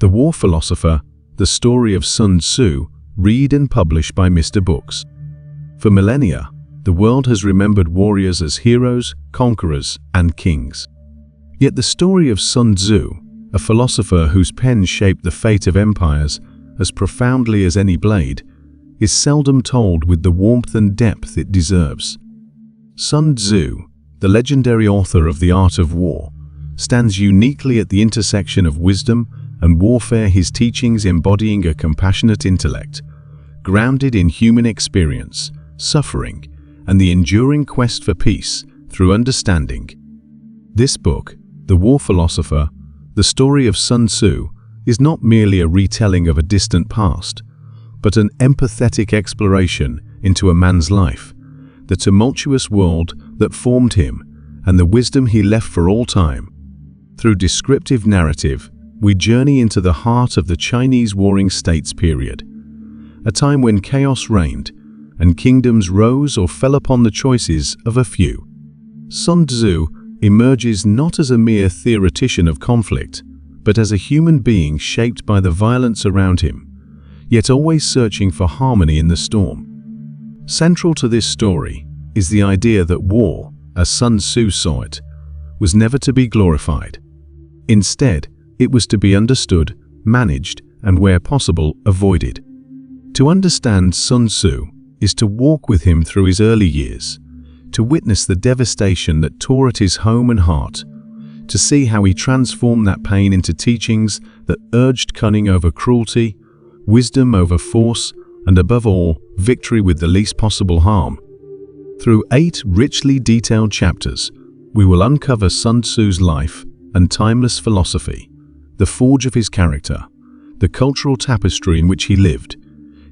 The War Philosopher, The Story of Sun Tzu, read and published by Mr. Books. For millennia, the world has remembered warriors as heroes, conquerors, and kings. Yet the story of Sun Tzu, a philosopher whose pen shaped the fate of empires as profoundly as any blade, is seldom told with the warmth and depth it deserves. Sun Tzu, the legendary author of The Art of War, stands uniquely at the intersection of wisdom and warfare, his teachings embodying a compassionate intellect, grounded in human experience, suffering, and the enduring quest for peace through understanding. This book, The War Philosopher, The Story of Sun Tzu, is not merely a retelling of a distant past, but an empathetic exploration into a man's life, the tumultuous world that formed him, and the wisdom he left for all time. Through descriptive narrative, we journey into the heart of the Chinese Warring States period, a time when chaos reigned and kingdoms rose or fell upon the choices of a few. Sun Tzu emerges not as a mere theoretician of conflict, but as a human being shaped by the violence around him, yet always searching for harmony in the storm. Central to this story is the idea that war, as Sun Tzu saw it, was never to be glorified. Instead, it was to be understood, managed, and where possible, avoided. To understand Sun Tzu is to walk with him through his early years, to witness the devastation that tore at his home and heart, to see how he transformed that pain into teachings that urged cunning over cruelty, wisdom over force, and above all, victory with the least possible harm. Through 8 richly detailed chapters, we will uncover Sun Tzu's life and timeless philosophy, the forge of his character, the cultural tapestry in which he lived,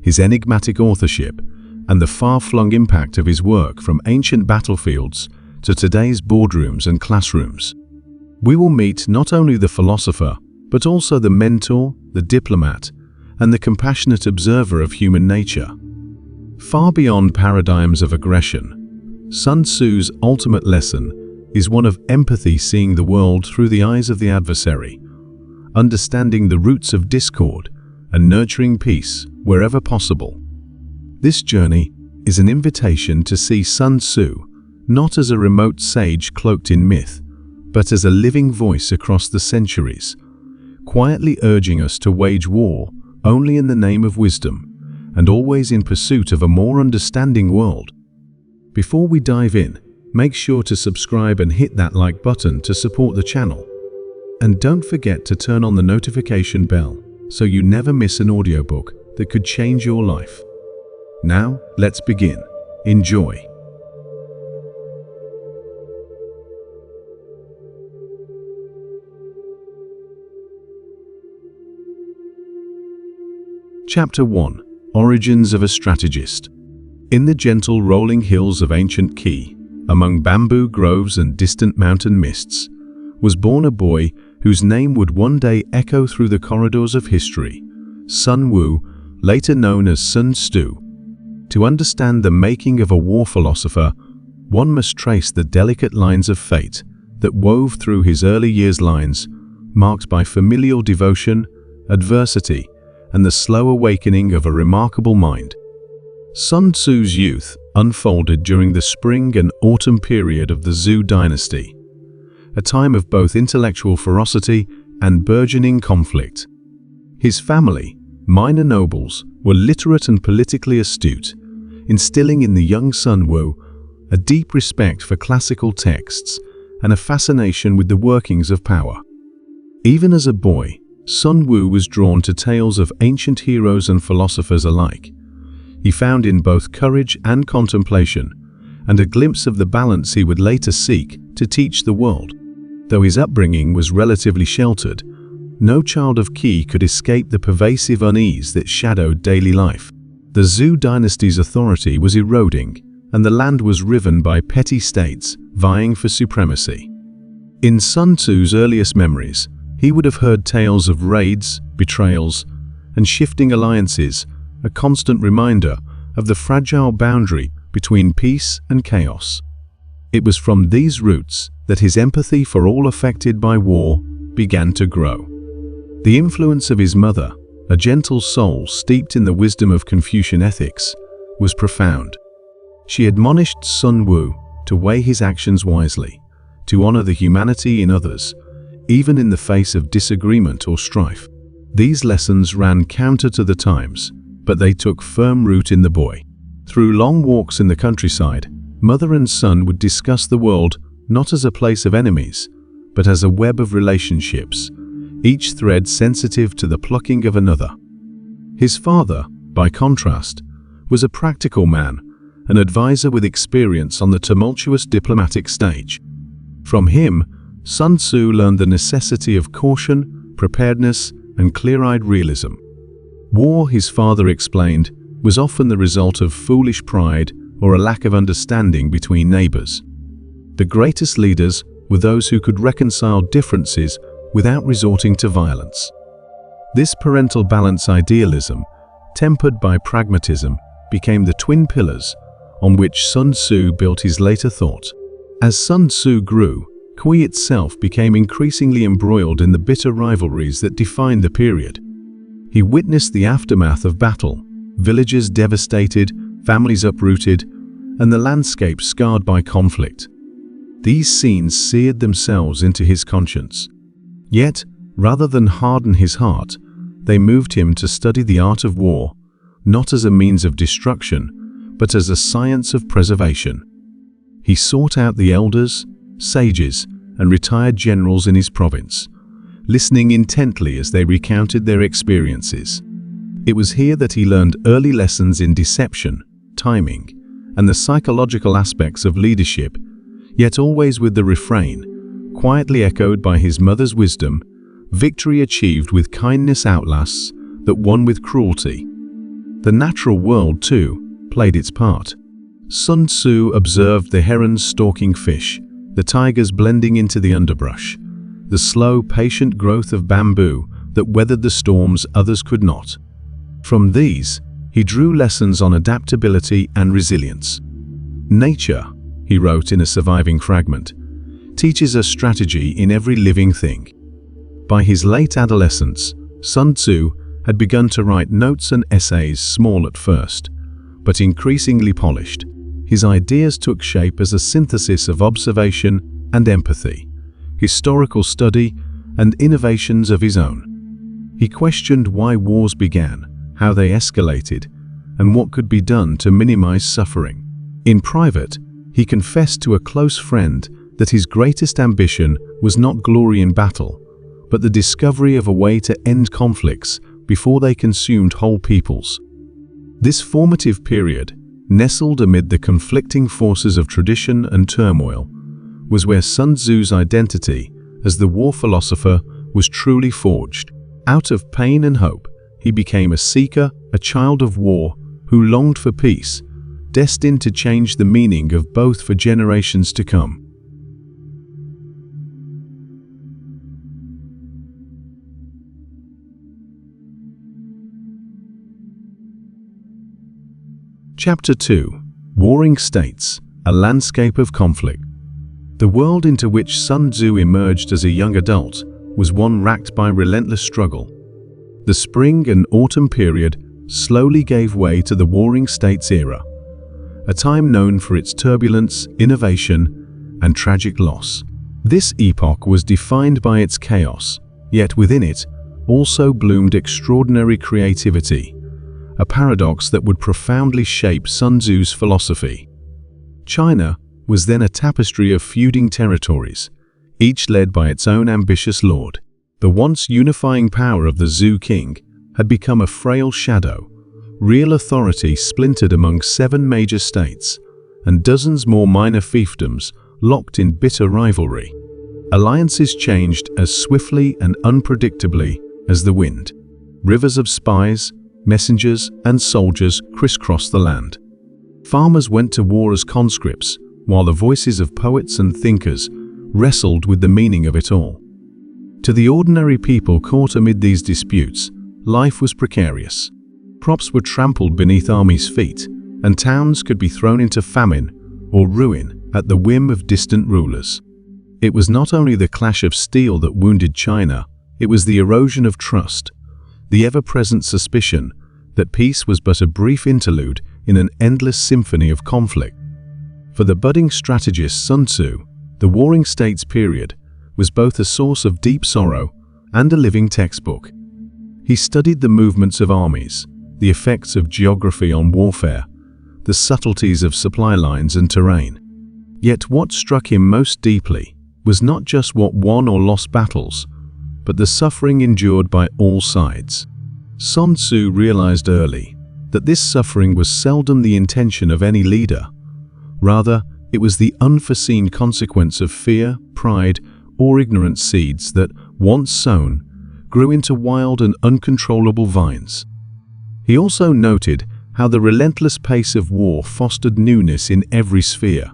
his enigmatic authorship, and the far-flung impact of his work from ancient battlefields to today's boardrooms and classrooms. We will meet not only the philosopher, but also the mentor, the diplomat, and the compassionate observer of human nature. Far beyond paradigms of aggression, Sun Tzu's ultimate lesson is one of empathy, seeing the world through the eyes of the adversary, understanding the roots of discord, and nurturing peace wherever possible. This journey is an invitation to see Sun Tzu not as a remote sage cloaked in myth, but as a living voice across the centuries, quietly urging us to wage war only in the name of wisdom, and always in pursuit of a more understanding world. Before we dive in, make sure to subscribe and hit that like button to support the channel. And don't forget to turn on the notification bell so you never miss an audiobook that could change your life. Now, let's begin. Enjoy. Chapter 1. Origins of a Strategist. In the gentle rolling hills of ancient Qi, among bamboo groves and distant mountain mists, was born a boy whose name would one day echo through the corridors of history, Sun Wu, later known as Sun Tzu. To understand the making of a war philosopher, one must trace the delicate lines of fate that wove through his early years, lines marked by familial devotion, adversity, and the slow awakening of a remarkable mind. Sun Tzu's youth unfolded during the spring and autumn period of the Zhou dynasty, a time of both intellectual ferocity and burgeoning conflict. His family, minor nobles, were literate and politically astute, instilling in the young Sun Wu a deep respect for classical texts and a fascination with the workings of power. Even as a boy, Sun Wu was drawn to tales of ancient heroes and philosophers alike. He found in both courage and contemplation, and a glimpse of the balance he would later seek to teach the world. Though his upbringing was relatively sheltered, no child of Qi could escape the pervasive unease that shadowed daily life. The Zhou dynasty's authority was eroding, and the land was riven by petty states vying for supremacy. In Sun Tzu's earliest memories, he would have heard tales of raids, betrayals, and shifting alliances, a constant reminder of the fragile boundary between peace and chaos. It was from these roots that his empathy for all affected by war began to grow. The influence of his mother, a gentle soul steeped in the wisdom of Confucian ethics, was profound. She admonished Sun Wu to weigh his actions wisely, to honor the humanity in others, even in the face of disagreement or strife. These lessons ran counter to the times, but they took firm root in the boy. Through long walks in the countryside, mother and son would discuss the world not as a place of enemies, but as a web of relationships, each thread sensitive to the plucking of another. His father, by contrast, was a practical man, an advisor with experience on the tumultuous diplomatic stage. From him, Sun Tzu learned the necessity of caution, preparedness, and clear-eyed realism. War, his father explained, was often the result of foolish pride or a lack of understanding between neighbors. The greatest leaders were those who could reconcile differences without resorting to violence. This parental balance idealism, tempered by pragmatism, became the twin pillars on which Sun Tzu built his later thought. As Sun Tzu grew, Kui itself became increasingly embroiled in the bitter rivalries that defined the period. He witnessed the aftermath of battle, villages devastated, families uprooted, and the landscape scarred by conflict. These scenes seared themselves into his conscience. Yet, rather than harden his heart, they moved him to study the art of war, not as a means of destruction, but as a science of preservation. He sought out the elders, sages, and retired generals in his province, listening intently as they recounted their experiences. It was here that he learned early lessons in deception, timing, and the psychological aspects of leadership, yet always with the refrain, quietly echoed by his mother's wisdom, "Victory achieved with kindness outlasts that won with cruelty." The natural world, too, played its part. Sun Tzu observed the herons stalking fish, the tigers blending into the underbrush, the slow, patient growth of bamboo that weathered the storms others could not. From these, he drew lessons on adaptability and resilience. "Nature," he wrote in a surviving fragment, "teaches us strategy in every living thing." By his late adolescence, Sun Tzu had begun to write notes and essays, small at first, but increasingly polished. His ideas took shape as a synthesis of observation and empathy, historical study, and innovations of his own. He questioned why wars began, how they escalated, and what could be done to minimize suffering. In private, he confessed to a close friend that his greatest ambition was not glory in battle, but the discovery of a way to end conflicts before they consumed whole peoples. This formative period, nestled amid the conflicting forces of tradition and turmoil, was where Sun Tzu's identity as the war philosopher was truly forged. Out of pain and hope, he became a seeker, a child of war, who longed for peace, destined to change the meaning of both for generations to come. Chapter 2: Warring States, a Landscape of Conflict. The world into which Sun Tzu emerged as a young adult was one racked by relentless struggle. The spring and autumn period slowly gave way to the Warring States era, a time known for its turbulence, innovation, and tragic loss. This epoch was defined by its chaos, yet within it also bloomed extraordinary creativity, a paradox that would profoundly shape Sun Tzu's philosophy. China was then a tapestry of feuding territories, each led by its own ambitious lord. The once unifying power of the Zhou king had become a frail shadow, real authority splintered among 7 major states, and dozens more minor fiefdoms locked in bitter rivalry. Alliances changed as swiftly and unpredictably as the wind. Rivers of spies, messengers, and soldiers crisscrossed the land. Farmers went to war as conscripts, while the voices of poets and thinkers wrestled with the meaning of it all. To the ordinary people caught amid these disputes, life was precarious. Crops were trampled beneath armies' feet, and towns could be thrown into famine or ruin at the whim of distant rulers. It was not only the clash of steel that wounded China, It was the erosion of trust, the ever-present suspicion that peace was but a brief interlude in an endless symphony of conflict. For the budding strategist Sun Tzu, the Warring States period was both a source of deep sorrow and a living textbook. He studied the movements of armies, the effects of geography on warfare, the subtleties of supply lines and terrain. Yet what struck him most deeply was not just what won or lost battles, but the suffering endured by all sides. Sun Tzu realized early that this suffering was seldom the intention of any leader. Rather, it was the unforeseen consequence of fear, pride, or ignorance seeds that, once sown, grew into wild and uncontrollable vines. He also noted how the relentless pace of war fostered newness in every sphere.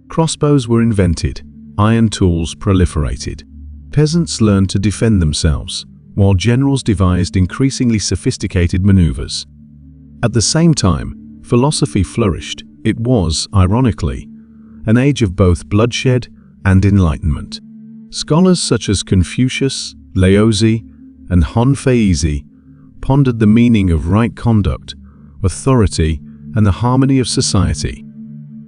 Crossbows were invented, iron tools proliferated. Peasants learned to defend themselves, while generals devised increasingly sophisticated maneuvers. At the same time, philosophy flourished. It was, ironically, an age of both bloodshed and enlightenment. Scholars such as Confucius, Laozi, and Han Feizi pondered the meaning of right conduct, authority, and the harmony of society.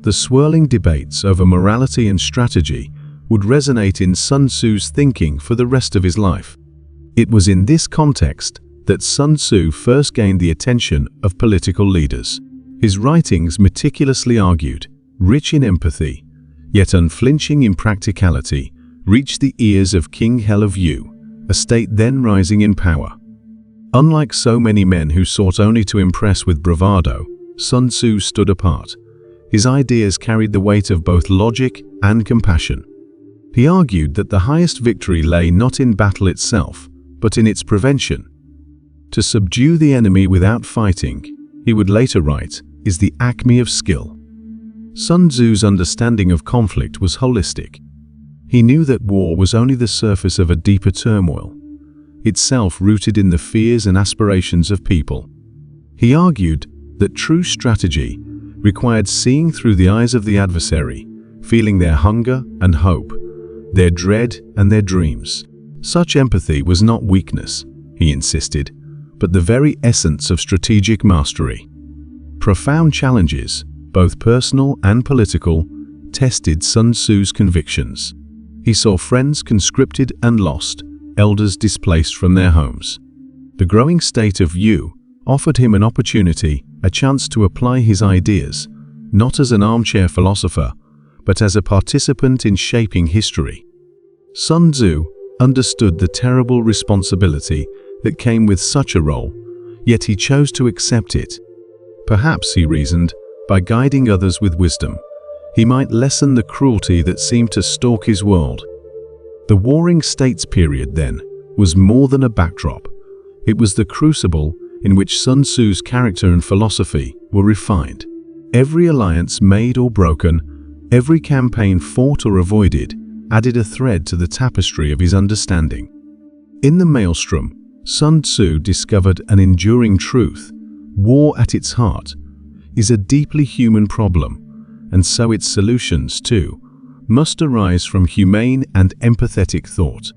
The swirling debates over morality and strategy would resonate in Sun Tzu's thinking for the rest of his life. It was in this context that Sun Tzu first gained the attention of political leaders. His writings meticulously argued, rich in empathy, yet unflinching in practicality, reached the ears of King He of Yu, a state then rising in power. Unlike so many men who sought only to impress with bravado, Sun Tzu stood apart. His ideas carried the weight of both logic and compassion. He argued that the highest victory lay not in battle itself, but in its prevention. To subdue the enemy without fighting, he would later write, is the acme of skill. Sun Tzu's understanding of conflict was holistic. He knew that war was only the surface of a deeper turmoil, itself rooted in the fears and aspirations of people. He argued that true strategy required seeing through the eyes of the adversary, feeling their hunger and hope, their dread and their dreams. Such empathy was not weakness, he insisted, but the very essence of strategic mastery. Profound challenges, both personal and political, tested Sun Tzu's convictions. He saw friends conscripted and lost, elders displaced from their homes. The growing state of Yu offered him an opportunity, a chance to apply his ideas, not as an armchair philosopher, but as a participant in shaping history. Sun Tzu understood the terrible responsibility that came with such a role, yet he chose to accept it. Perhaps, he reasoned, by guiding others with wisdom, he might lessen the cruelty that seemed to stalk his world. The Warring States period, then, was more than a backdrop. It was the crucible in which Sun Tzu's character and philosophy were refined. Every alliance made or broken, every campaign fought or avoided, added a thread to the tapestry of his understanding. In the maelstrom, Sun Tzu discovered an enduring truth. War at its heart is a deeply human problem, and so its solutions, too, must arise from humane and empathetic thought.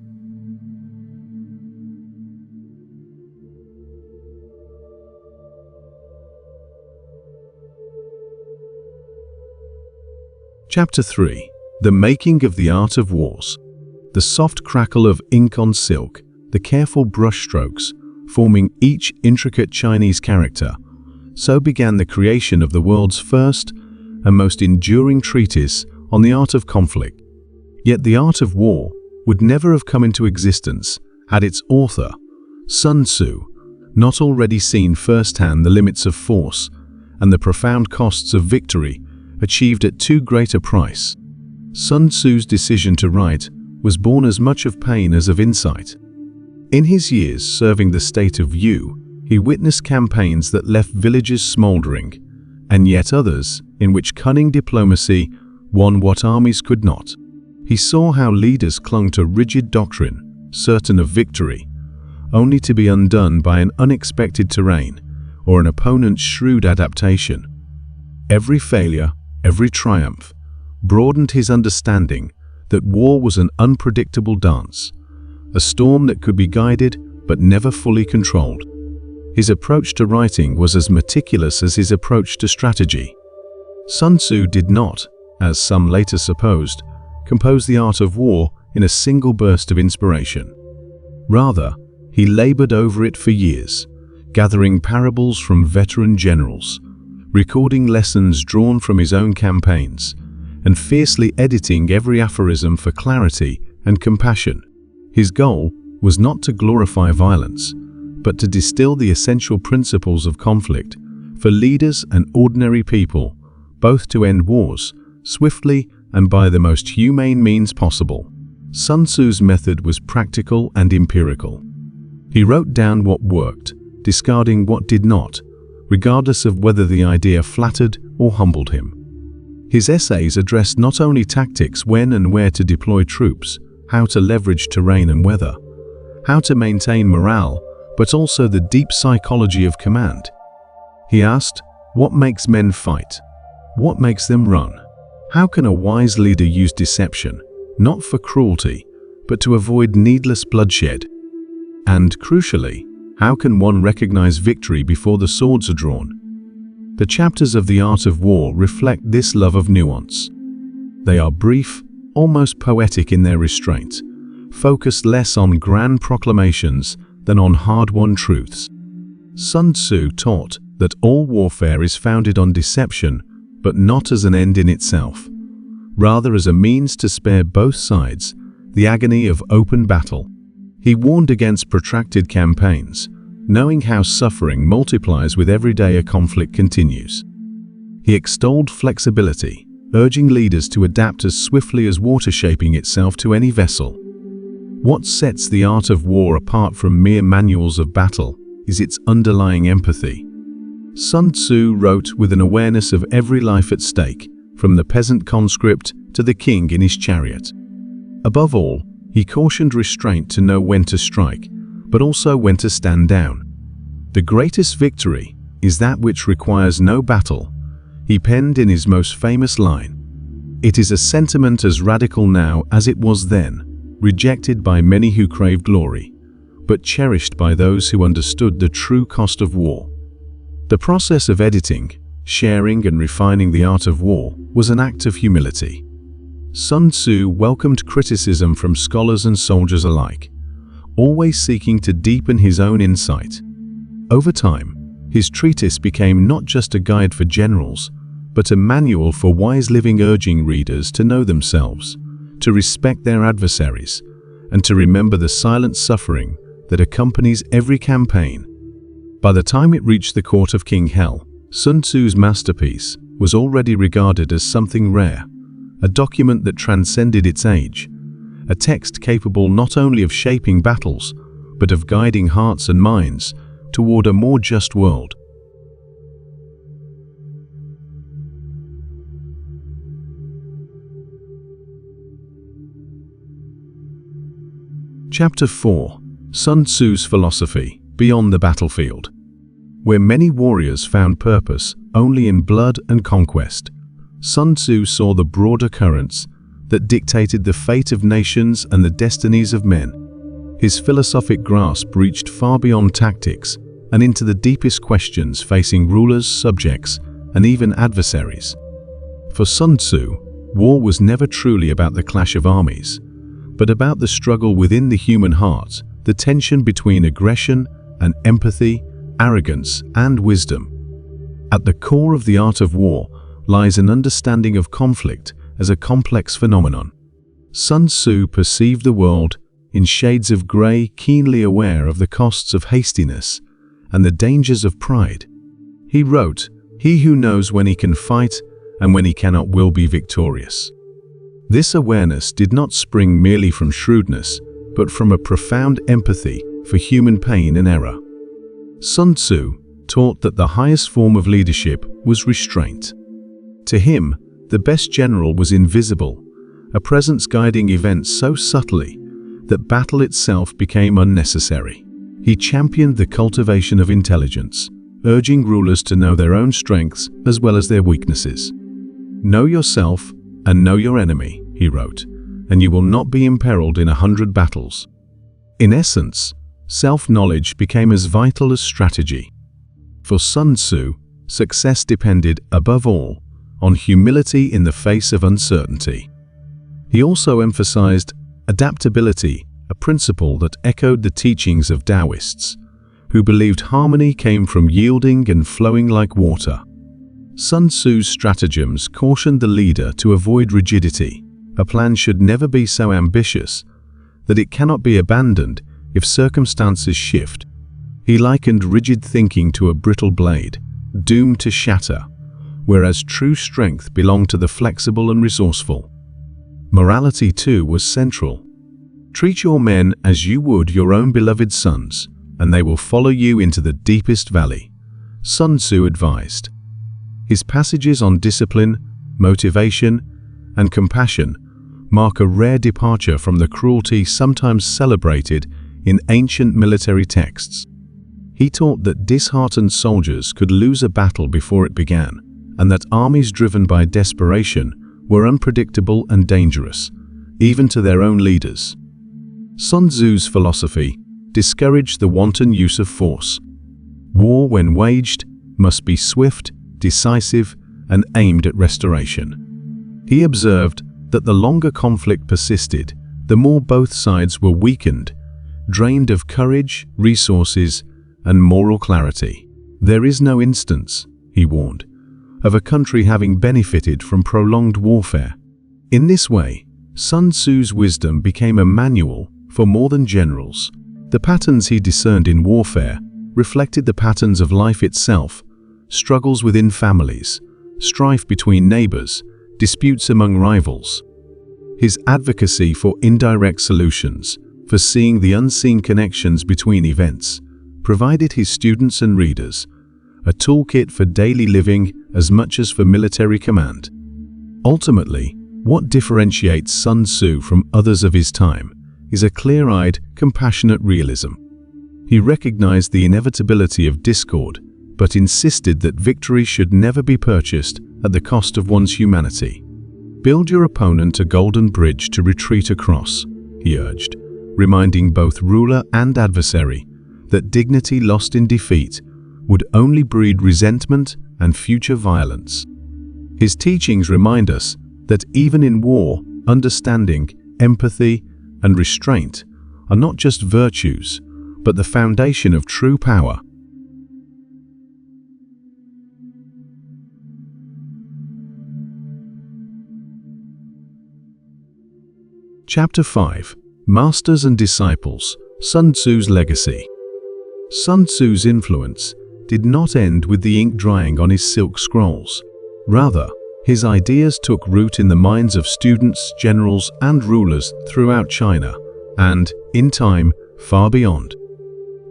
Chapter 3. The Making of the Art of Wars. The soft crackle of ink on silk, the careful brushstrokes, forming each intricate Chinese character, so began the creation of the world's first and most enduring treatise on the art of conflict. Yet the art of war would never have come into existence had its author, Sun Tzu, not already seen firsthand the limits of force and the profound costs of victory achieved at too great a price. Sun Tzu's decision to write was born as much of pain as of insight. In his years serving the state of Yu, he witnessed campaigns that left villages smoldering, and yet others in which cunning diplomacy won what armies could not. He saw how leaders clung to rigid doctrine, certain of victory, only to be undone by an unexpected terrain or an opponent's shrewd adaptation. Every failure, every triumph, broadened his understanding that war was an unpredictable dance, a storm that could be guided but never fully controlled. His approach to writing was as meticulous as his approach to strategy. Sun Tzu did not, as some later supposed, compose the art of war in a single burst of inspiration. Rather, he labored over it for years, gathering parables from veteran generals, recording lessons drawn from his own campaigns, and fiercely editing every aphorism for clarity and compassion. His goal was not to glorify violence, but to distill the essential principles of conflict for leaders and ordinary people, both to end wars swiftly and by the most humane means possible. Sun Tzu's method was practical and empirical. He wrote down what worked, discarding what did not, regardless of whether the idea flattered or humbled him. His essays addressed not only tactics, when and where to deploy troops, how to leverage terrain and weather, how to maintain morale, but also the deep psychology of command. He asked, what makes men fight? What makes them run? How can a wise leader use deception, not for cruelty, but to avoid needless bloodshed? And crucially, how can one recognize victory before the swords are drawn? The chapters of The Art of War reflect this love of nuance. They are brief, almost poetic in their restraint, focused less on grand proclamations than on hard-won truths. Sun Tzu taught that all warfare is founded on deception, but not as an end in itself, rather as a means to spare both sides the agony of open battle. He warned against protracted campaigns, knowing how suffering multiplies with every day a conflict continues. He extolled flexibility, urging leaders to adapt as swiftly as water shaping itself to any vessel. What sets The Art of War apart from mere manuals of battle is its underlying empathy. Sun Tzu wrote with an awareness of every life at stake, from the peasant conscript to the king in his chariot. Above all, he cautioned restraint to know when to strike, but also when to stand down. The greatest victory is that which requires no battle, he penned in his most famous line. It is a sentiment as radical now as it was then, rejected by many who crave glory, but cherished by those who understood the true cost of war. The process of editing, sharing and refining The Art of War was an act of humility. Sun Tzu welcomed criticism from scholars and soldiers alike, always seeking to deepen his own insight. Over time, his treatise became not just a guide for generals, but a manual for wise living, urging readers to know themselves, to respect their adversaries, and to remember the silent suffering that accompanies every campaign. By the time it reached the court of King Hel, Sun Tzu's masterpiece was already regarded as something rare, a document that transcended its age, a text capable not only of shaping battles, but of guiding hearts and minds toward a more just world. Chapter 4. Sun Tzu's Philosophy, Beyond the Battlefield. Where many warriors found purpose only in blood and conquest, Sun Tzu saw the broader currents that dictated the fate of nations and the destinies of men. His philosophic grasp reached far beyond tactics and into the deepest questions facing rulers, subjects, and even adversaries. For Sun Tzu, war was never truly about the clash of armies, but about the struggle within the human heart, the tension between aggression and empathy, arrogance and wisdom. At the core of The Art of War lies an understanding of conflict as a complex phenomenon. Sun Tzu perceived the world in shades of grey, keenly aware of the costs of hastiness and the dangers of pride. He wrote, "He who knows when he can fight and when he cannot will be victorious." This awareness did not spring merely from shrewdness, but from a profound empathy for human pain and error. Sun Tzu taught that the highest form of leadership was restraint. To him, the best general was invisible, a presence guiding events so subtly that battle itself became unnecessary. He championed the cultivation of intelligence, urging rulers to know their own strengths as well as their weaknesses. "Know yourself and know your enemy," he wrote, "and you will not be imperiled in 100 battles." In essence, self-knowledge became as vital as strategy. For Sun Tzu, success depended, above all, on humility in the face of uncertainty. He also emphasized adaptability, a principle that echoed the teachings of Taoists, who believed harmony came from yielding and flowing like water. Sun Tzu's stratagems cautioned the leader to avoid rigidity. A plan should never be so ambitious that it cannot be abandoned if circumstances shift. He likened rigid thinking to a brittle blade, doomed to shatter, whereas true strength belonged to the flexible and resourceful. Morality, too, was central. Treat your men as you would your own beloved sons, and they will follow you into the deepest valley, Sun Tzu advised. His passages on discipline, motivation, and compassion mark a rare departure from the cruelty sometimes celebrated in ancient military texts. He taught that disheartened soldiers could lose a battle before it began, and that armies driven by desperation were unpredictable and dangerous, even to their own leaders. Sun Tzu's philosophy discouraged the wanton use of force. War, when waged, must be swift, decisive, and aimed at restoration. He observed that the longer conflict persisted, the more both sides were weakened, drained of courage, resources, and moral clarity. There is no instance, he warned, of a country having benefited from prolonged warfare. In this way, Sun Tzu's wisdom became a manual for more than generals. The patterns he discerned in warfare reflected the patterns of life itself: struggles within families, strife between neighbors, disputes among rivals. His advocacy for indirect solutions, for seeing the unseen connections between events, provided his students and readers a toolkit for daily living as much as for military command. Ultimately, what differentiates Sun Tzu from others of his time is a clear-eyed, compassionate realism. He recognized the inevitability of discord, but insisted that victory should never be purchased at the cost of one's humanity. Build your opponent a golden bridge to retreat across, he urged, reminding both ruler and adversary that dignity lost in defeat would only breed resentment and future violence. His teachings remind us that even in war, understanding, empathy, and restraint are not just virtues, but the foundation of true power. Chapter 5: Masters and Disciples, Sun Tzu's Legacy. Sun Tzu's influence did not end with the ink drying on his silk scrolls. Rather, his ideas took root in the minds of students, generals, and rulers throughout China, and, in time, far beyond.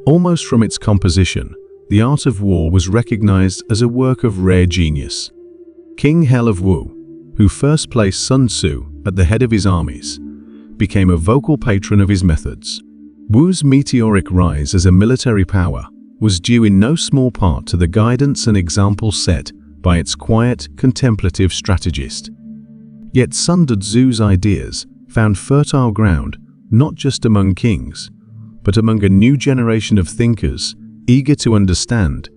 Almost from its composition, the art of war was recognized as a work of rare genius. King He of Wu, who first placed Sun Tzu at the head of his armies, became a vocal patron of his methods. Wu's meteoric rise as a military power was due in no small part to the guidance and example set by its quiet, contemplative strategist. Yet Sun Tzu's ideas found fertile ground not just among kings, but among a new generation of thinkers eager to understand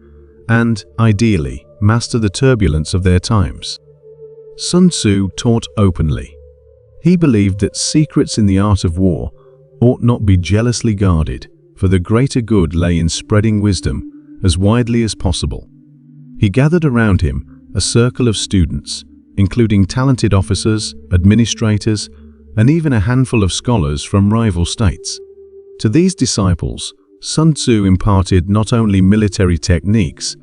and, ideally, master the turbulence of their times. Sun Tzu taught openly. He believed that secrets in the art of war ought not be jealously guarded, for the greater good lay in spreading wisdom as widely as possible. He gathered around him a circle of students, including talented officers, administrators, and even a handful of scholars from rival states. To these disciples, Sun Tzu imparted not only military techniques,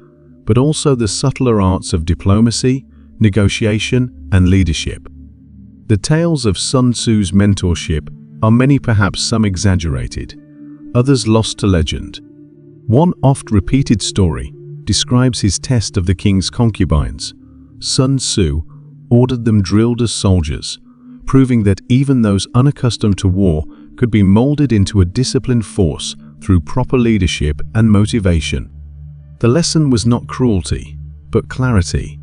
but also the subtler arts of diplomacy, negotiation, and leadership. The tales of Sun Tzu's mentorship are many, perhaps some exaggerated, others lost to legend. One oft-repeated story describes his test of the king's concubines. Sun Tzu ordered them drilled as soldiers, proving that even those unaccustomed to war could be molded into a disciplined force through proper leadership and motivation. The lesson was not cruelty, but clarity.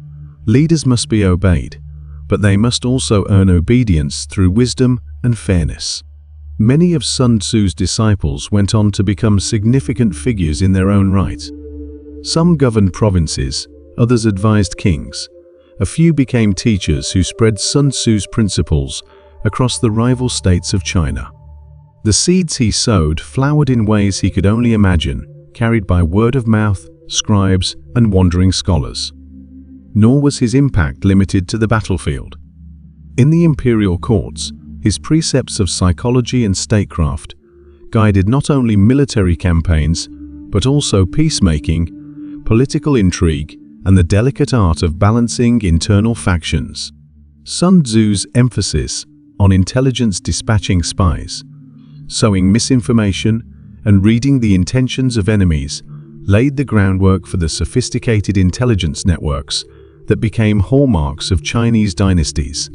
Leaders must be obeyed, but they must also earn obedience through wisdom and fairness. Many of Sun Tzu's disciples went on to become significant figures in their own right. Some governed provinces, others advised kings. A few became teachers who spread Sun Tzu's principles across the rival states of China. The seeds he sowed flowered in ways he could only imagine, carried by word of mouth, scribes, and wandering scholars. Nor was his impact limited to the battlefield. In the imperial courts, his precepts of psychology and statecraft guided not only military campaigns, but also peacemaking, political intrigue, and the delicate art of balancing internal factions. Sun Tzu's emphasis on intelligence dispatching spies, sowing misinformation, and reading the intentions of enemies laid the groundwork for the sophisticated intelligence networks that became hallmarks of Chinese dynasties.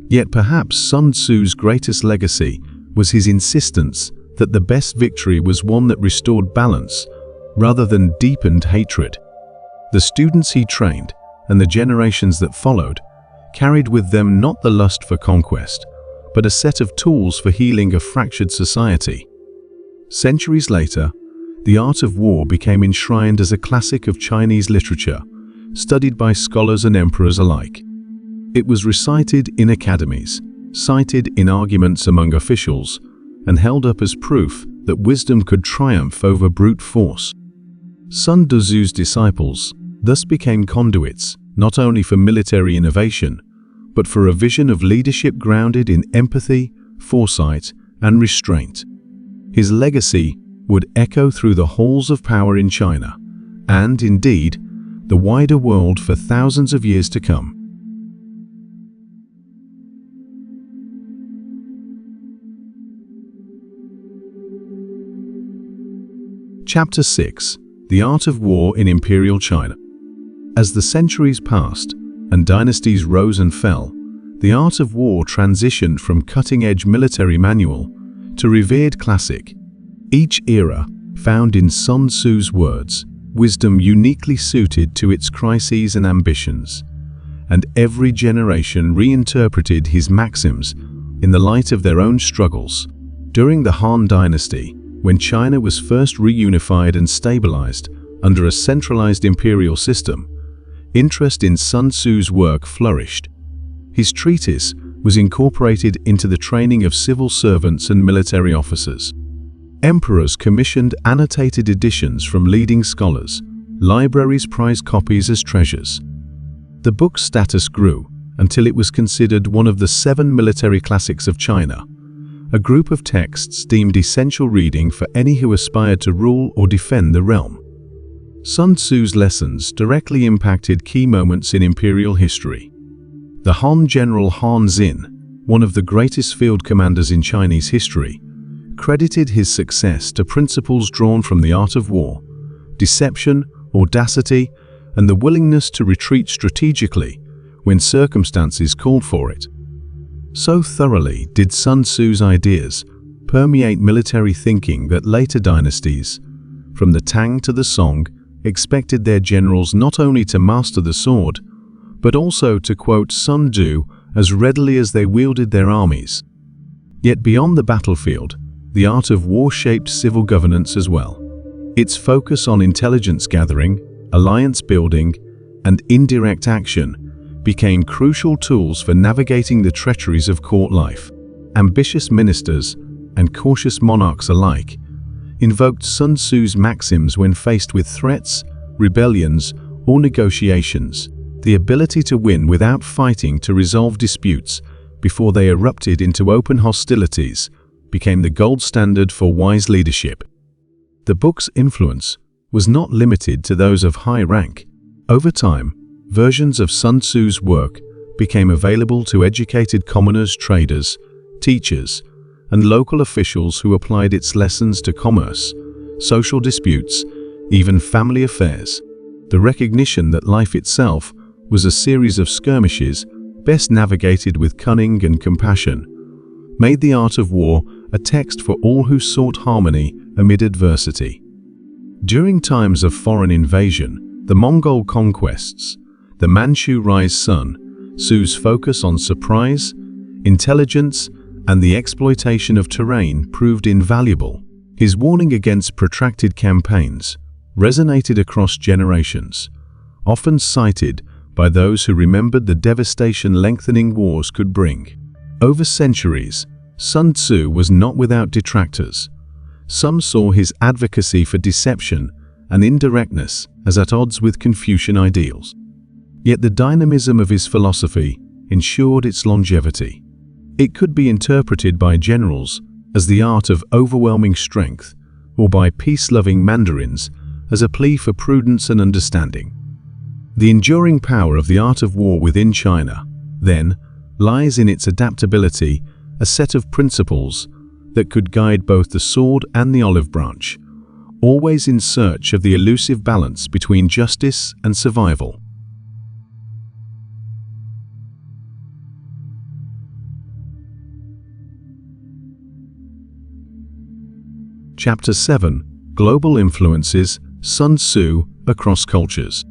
Yet perhaps Sun Tzu's greatest legacy was his insistence that the best victory was one that restored balance rather than deepened hatred. The students he trained and the generations that followed carried with them not the lust for conquest, but a set of tools for healing a fractured society. Centuries later, the art of war became enshrined as a classic of Chinese literature, studied by scholars and emperors alike. It was recited in academies, cited in arguments among officials, and held up as proof that wisdom could triumph over brute force. Sun Tzu's disciples thus became conduits not only for military innovation, but for a vision of leadership grounded in empathy, foresight, and restraint. His legacy would echo through the halls of power in China, and indeed, the wider world for thousands of years to come. Chapter 6: The Art of War in Imperial China. As the centuries passed and dynasties rose and fell, the art of war transitioned from cutting-edge military manual to revered classic. Each era found in Sun Tzu's words wisdom uniquely suited to its crises and ambitions, and every generation reinterpreted his maxims in the light of their own struggles. During the Han Dynasty, when China was first reunified and stabilized under a centralized imperial system, interest in Sun Tzu's work flourished. His treatise was incorporated into the training of civil servants and military officers. Emperors commissioned annotated editions from leading scholars. Libraries prized copies as treasures. The book's status grew until it was considered one of the 7 military classics of China, a group of texts deemed essential reading for any who aspired to rule or defend the realm. Sun Tzu's lessons directly impacted key moments in imperial history. The Han general Han Xin, one of the greatest field commanders in Chinese history, credited his success to principles drawn from the art of war: deception, audacity, and the willingness to retreat strategically when circumstances called for it. So thoroughly did Sun Tzu's ideas permeate military thinking that later dynasties, from the Tang to the Song, expected their generals not only to master the sword, but also to quote Sun Tzu as readily as they wielded their armies. Yet beyond the battlefield, the art of war shaped civil governance as well. Its focus on intelligence gathering, alliance building, and indirect action became crucial tools for navigating the treacheries of court life. Ambitious ministers and cautious monarchs alike invoked Sun Tzu's maxims when faced with threats, rebellions, or negotiations. The ability to win without fighting to resolve disputes before they erupted into open hostilities became the gold standard for wise leadership. The book's influence was not limited to those of high rank. Over time, versions of Sun Tzu's work became available to educated commoners, traders, teachers, and local officials who applied its lessons to commerce, social disputes, even family affairs. The recognition that life itself was a series of skirmishes best navigated with cunning and compassion made the art of war a text for all who sought harmony amid adversity. During times of foreign invasion, the Mongol conquests, the Manchu rise, Sun Tzu's focus on surprise, intelligence, and the exploitation of terrain proved invaluable. His warning against protracted campaigns resonated across generations, often cited by those who remembered the devastation lengthening wars could bring. Over centuries, Sun Tzu was not without detractors. Some saw his advocacy for deception and indirectness as at odds with Confucian ideals. Yet the dynamism of his philosophy ensured its longevity. It could be interpreted by generals as the art of overwhelming strength, or by peace-loving mandarins as a plea for prudence and understanding. The enduring power of the art of war within China, then, lies in its adaptability, a set of principles that could guide both the sword and the olive branch, always in search of the elusive balance between justice and survival. Chapter 7: Global Influences, Sun Tzu Across Cultures.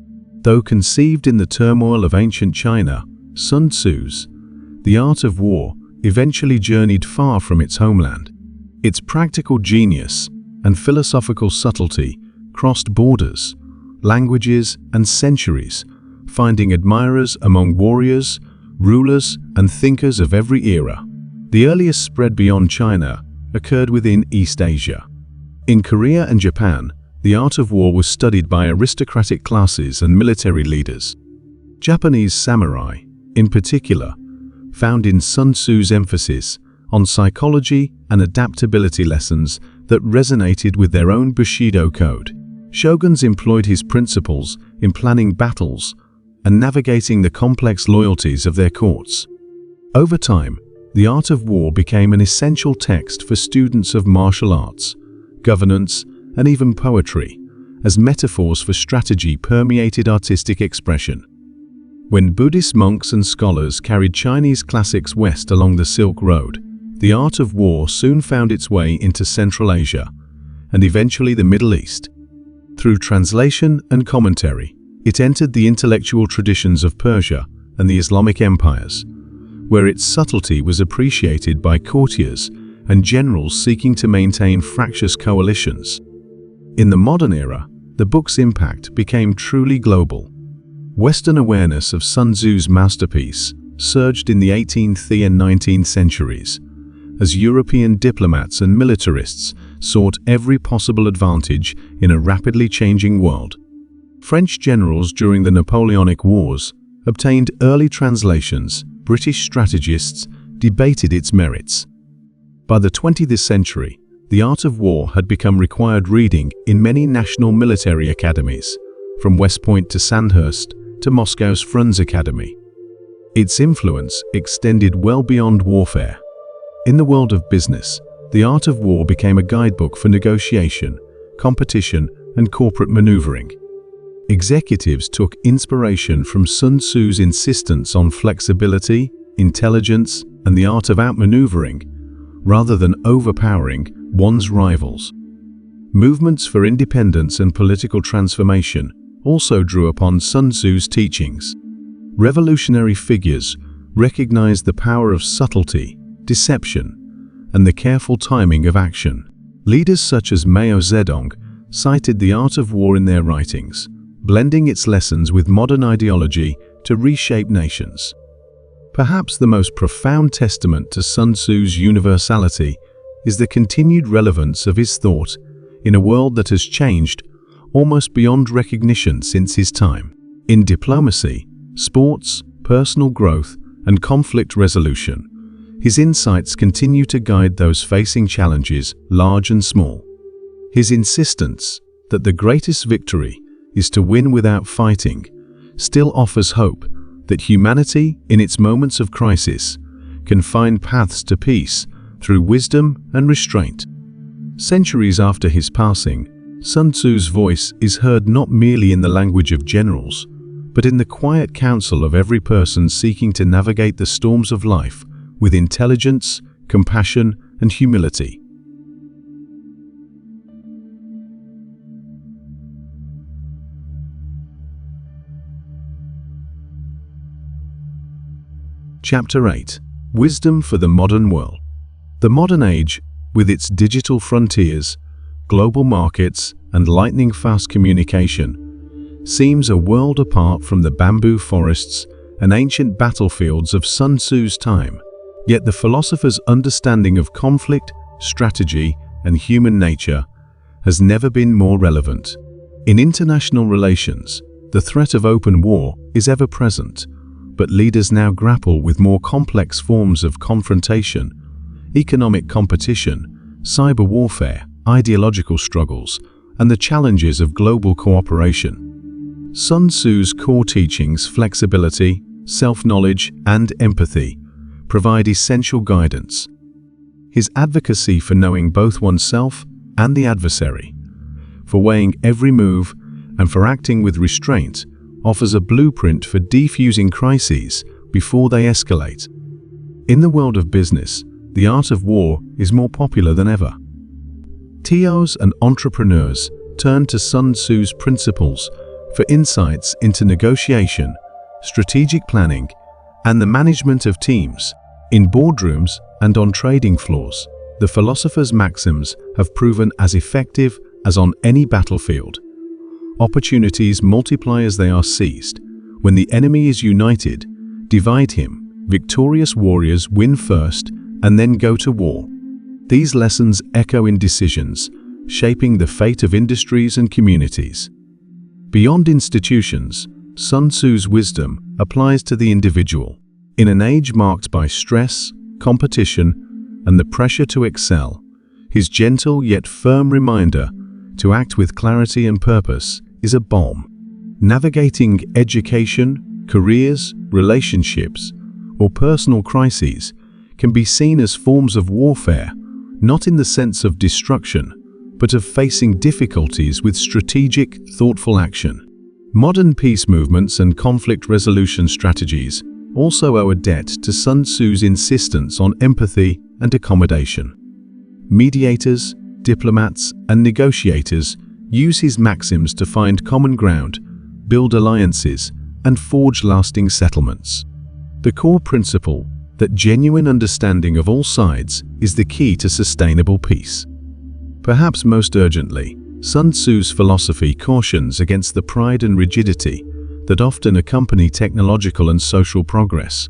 Though conceived in the turmoil of ancient China, Sun Tzu's The Art of War eventually journeyed far from its homeland. Its practical genius and philosophical subtlety crossed borders, languages, and centuries, finding admirers among warriors, rulers, and thinkers of every era. The earliest spread beyond China occurred within East Asia. In Korea and Japan, the art of war was studied by aristocratic classes and military leaders. Japanese samurai, in particular, found in Sun Tzu's emphasis on psychology and adaptability lessons that resonated with their own Bushido code. Shoguns employed his principles in planning battles and navigating the complex loyalties of their courts. Over time, the art of war became an essential text for students of martial arts, governance, and even poetry, as metaphors for strategy permeated artistic expression. When Buddhist monks and scholars carried Chinese classics west along the Silk Road, the art of war soon found its way into Central Asia and eventually the Middle East. Through translation and commentary, it entered the intellectual traditions of Persia and the Islamic empires, where its subtlety was appreciated by courtiers and generals seeking to maintain fractious coalitions. In the modern era, the book's impact became truly global. Western awareness of Sun Tzu's masterpiece surged in the 18th and 19th centuries, as European diplomats and militarists sought every possible advantage in a rapidly changing world. French generals during the Napoleonic Wars obtained early translations. British strategists debated its merits. By the 20th century, the art of war had become required reading in many national military academies, from West Point to Sandhurst to Moscow's Frunze Academy. Its influence extended well beyond warfare. In the world of business, the art of war became a guidebook for negotiation, competition, and corporate maneuvering. Executives took inspiration from Sun Tzu's insistence on flexibility, intelligence, and the art of outmaneuvering, rather than overpowering one's rivals. Movements for independence and political transformation also drew upon Sun Tzu's teachings. Revolutionary figures recognized the power of subtlety, deception, and the careful timing of action. Leaders such as Mao Zedong cited the art of war in their writings, blending its lessons with modern ideology to reshape nations. Perhaps the most profound testament to Sun Tzu's universality is the continued relevance of his thought in a world that has changed almost beyond recognition since his time. In diplomacy, sports, personal growth, and conflict resolution, his insights continue to guide those facing challenges, large and small. His insistence that the greatest victory is to win without fighting still offers hope that humanity, in its moments of crisis, can find paths to peace through wisdom and restraint. Centuries after his passing, Sun Tzu's voice is heard not merely in the language of generals, but in the quiet counsel of every person seeking to navigate the storms of life with intelligence, compassion, and humility. Chapter 8: Wisdom for the Modern World. The modern age, with its digital frontiers, global markets, and lightning-fast communication, seems a world apart from the bamboo forests and ancient battlefields of Sun Tzu's time. Yet the philosopher's understanding of conflict, strategy, and human nature has never been more relevant. In international relations, the threat of open war is ever present, but leaders now grapple with more complex forms of confrontation: economic competition, cyber warfare, ideological struggles, and the challenges of global cooperation. Sun Tzu's core teachings, flexibility, self-knowledge, and empathy, provide essential guidance. His advocacy for knowing both oneself and the adversary, for weighing every move, and for acting with restraint, offers a blueprint for defusing crises before they escalate. In the world of business, the art of war is more popular than ever. TOs and entrepreneurs turn to Sun Tzu's principles for insights into negotiation, strategic planning, and the management of teams. In boardrooms and on trading floors, the philosopher's maxims have proven as effective as on any battlefield. Opportunities multiply as they are seized. When the enemy is united, divide him. Victorious warriors win first and then go to war. These lessons echo in decisions, shaping the fate of industries and communities. Beyond institutions, Sun Tzu's wisdom applies to the individual. In an age marked by stress, competition, and the pressure to excel, his gentle yet firm reminder to act with clarity and purpose is a balm. Navigating education, careers, relationships, or personal crises can be seen as forms of warfare, not in the sense of destruction, but of facing difficulties with strategic, thoughtful action. Modern peace movements and conflict resolution strategies also owe a debt to Sun Tzu's insistence on empathy and accommodation. Mediators, diplomats, and negotiators use his maxims to find common ground, build alliances, and forge lasting settlements. The core principle that genuine understanding of all sides is the key to sustainable peace. Perhaps most urgently, Sun Tzu's philosophy cautions against the pride and rigidity that often accompany technological and social progress.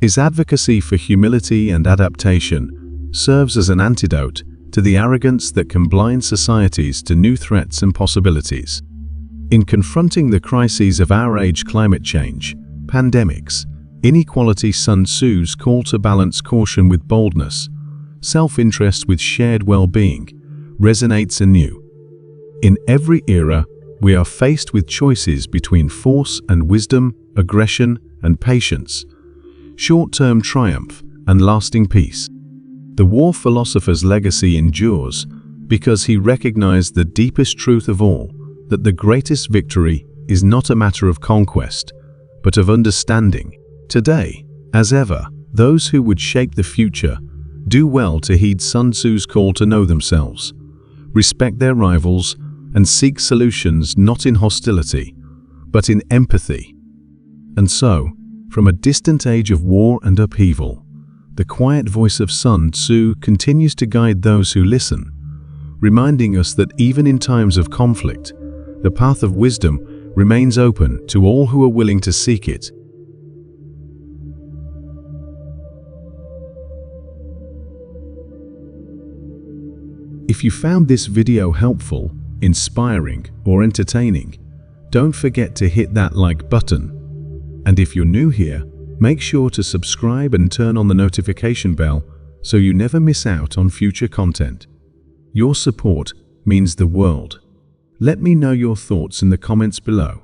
His advocacy for humility and adaptation serves as an antidote to the arrogance that can blind societies to new threats and possibilities. In confronting the crises of our age, climate change, pandemics, inequality, Sun Tzu's call to balance caution with boldness, self-interest with shared well-being, resonates anew. In every era, we are faced with choices between force and wisdom, aggression and patience, short-term triumph and lasting peace. The war philosopher's legacy endures because he recognized the deepest truth of all, that the greatest victory is not a matter of conquest, but of understanding. Today, as ever, those who would shape the future do well to heed Sun Tzu's call to know themselves, respect their rivals, and seek solutions not in hostility, but in empathy. And so, from a distant age of war and upheaval, the quiet voice of Sun Tzu continues to guide those who listen, reminding us that even in times of conflict, the path of wisdom remains open to all who are willing to seek it. If you found this video helpful, inspiring, or entertaining, don't forget to hit that like button. And if you're new here, make sure to subscribe and turn on the notification bell so you never miss out on future content. Your support means the world. Let me know your thoughts in the comments below.